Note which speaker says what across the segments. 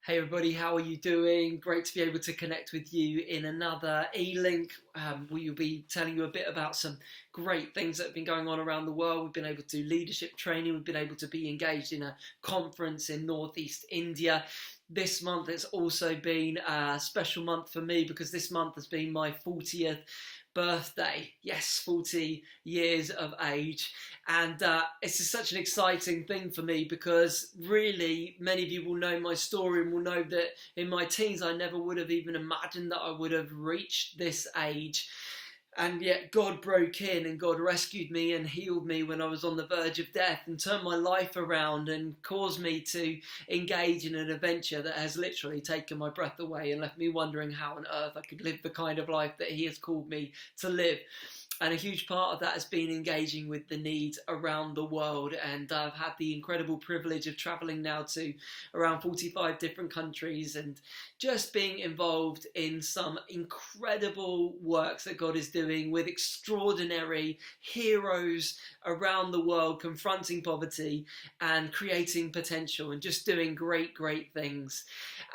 Speaker 1: Hey everybody, how are you doing? Great to be able to connect with you in another e-link. We'll be telling you a bit about some great things that have been going on around the world. We've been able to do leadership training. We've been able to be engaged in a conference in Northeast India. This month it's also been a special month for me because this month has been my 40th birthday. Yes, 40 years of age. And it's just such an exciting thing for me because really many of you will know my story and will know that in my teens I never would have even imagined that I would have reached this age. And yet God broke in and God rescued me and healed me when I was on the verge of death and turned my life around and caused me to engage in an adventure that has literally taken my breath away and left me wondering how on earth I could live the kind of life that He has called me to live. And a huge part of that has been engaging with the needs around the world. And I've had the incredible privilege of traveling now to around 45 different countries and just being involved in some incredible works that God is doing with extraordinary heroes around the world, confronting poverty and creating potential and just doing great, great things.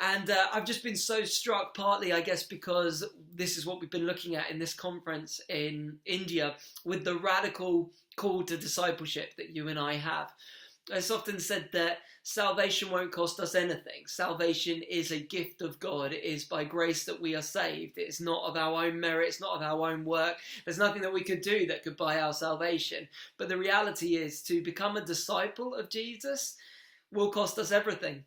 Speaker 1: And I've just been so struck, partly, I guess, because this is what we've been looking at in this conference in India with the radical call to discipleship that you and I have. It's often said that salvation won't cost us anything. Salvation is a gift of God. It is by grace that we are saved. It's not of our own merit. It's not of our own work. There's nothing that we could do that could buy our salvation. But the reality is, to become a disciple of Jesus will cost us everything.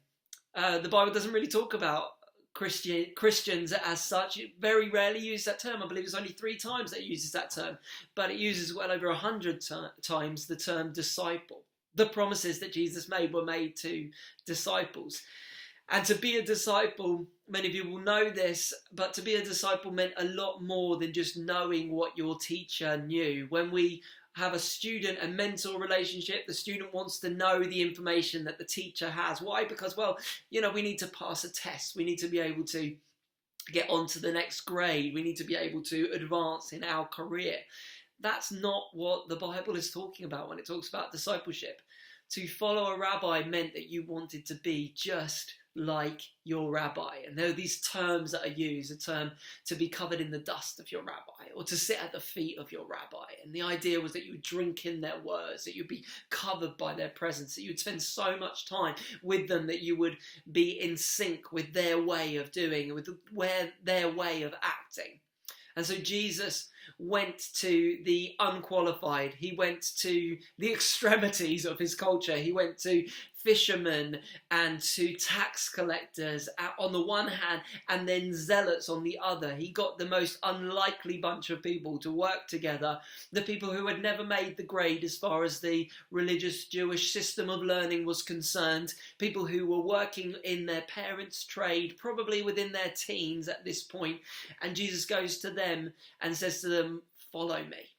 Speaker 1: The Bible doesn't really talk about Christians as such. It very rarely uses that term. I believe it's only 3 times that it uses that term, but it uses well over 100 times the term disciple. The promises that Jesus made were made to disciples. And to be a disciple, many of you will know this, but to be a disciple meant a lot more than just knowing what your teacher knew. When we have a student and mentor relationship, the student wants to know the information that the teacher has. Why? Because, we need to pass a test. We need to be able to get on to the next grade. We need to be able to advance in our career. That's not what the Bible is talking about when it talks about discipleship. To follow a rabbi meant that you wanted to be just like your rabbi. And there are these terms that are used, a term to be covered in the dust of your rabbi or to sit at the feet of your rabbi. And the idea was that you would drink in their words, that you'd be covered by their presence, that you'd spend so much time with them that you would be in sync with their way of doing, with their way of acting. And so Jesus went to the unqualified. He went to the extremities of his culture. He went to fishermen and to tax collectors on the one hand, and then zealots on the other. He got the most unlikely bunch of people to work together, the people who had never made the grade as far as the religious Jewish system of learning was concerned, people who were working in their parents' trade, probably within their teens at this point. And Jesus goes to them and says to them, "Follow me."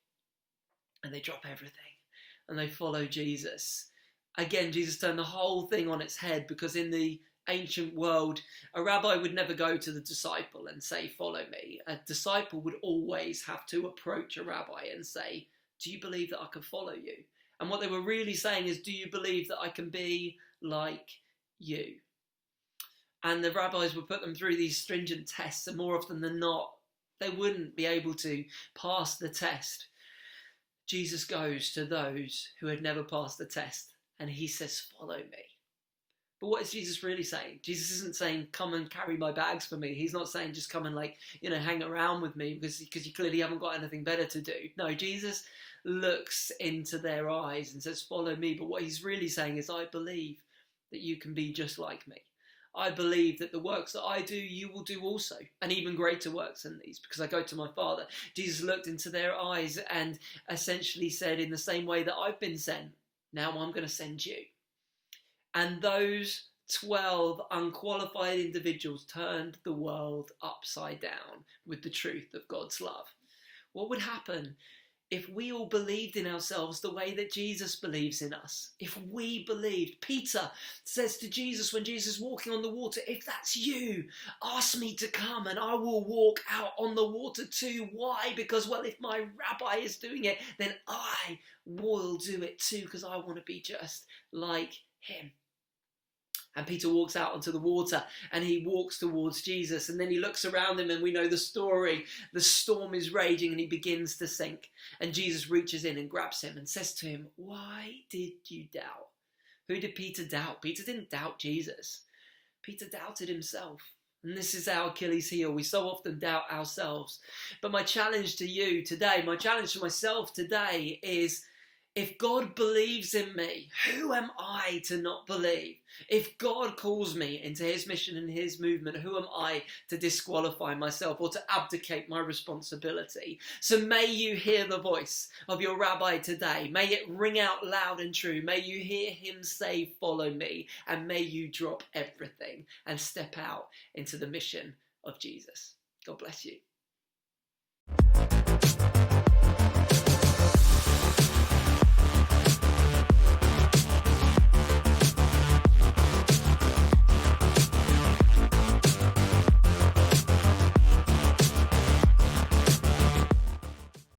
Speaker 1: And they drop everything and they follow Jesus. Again, Jesus turned the whole thing on its head, because in the ancient world, a rabbi would never go to the disciple and say, "Follow me." A disciple would always have to approach a rabbi and say, "Do you believe that I can follow you?" And what they were really saying is, "Do you believe that I can be like you?" And the rabbis would put them through these stringent tests, and more often than not, they wouldn't be able to pass the test. Jesus goes to those who had never passed the test and he says, "Follow me." But what is Jesus really saying? Jesus isn't saying, "Come and carry my bags for me." He's not saying, "Just come and hang around with me because you clearly haven't got anything better to do." No, Jesus looks into their eyes and says, "Follow me." But what he's really saying is, "I believe that you can be just like me. I believe that the works that I do, you will do also, and even greater works than these, because I go to my Father." Jesus looked into their eyes and essentially said, "In the same way that I've been sent, now I'm going to send you." And those 12 unqualified individuals turned the world upside down with the truth of God's love. What would happen if we all believed in ourselves the way that Jesus believes in us? If we believed, Peter says to Jesus when Jesus is walking on the water, "If that's you, ask me to come and I will walk out on the water too." Why? Because, if my rabbi is doing it, then I will do it too, because I want to be just like him. And Peter walks out onto the water and he walks towards Jesus, and then he looks around him, and we know the story. The storm is raging and he begins to sink, and Jesus reaches in and grabs him and says to him, "Why did you doubt?" Who did Peter doubt? Peter didn't doubt Jesus. Peter doubted himself. And this is our Achilles heel. We so often doubt ourselves. But my challenge to you today, my challenge to myself today is, if God believes in me, who am I to not believe? If God calls me into his mission and his movement, who am I to disqualify myself or to abdicate my responsibility? So may you hear the voice of your rabbi today. May it ring out loud and true. May you hear him say, "Follow me," and may you drop everything and step out into the mission of Jesus. God bless you.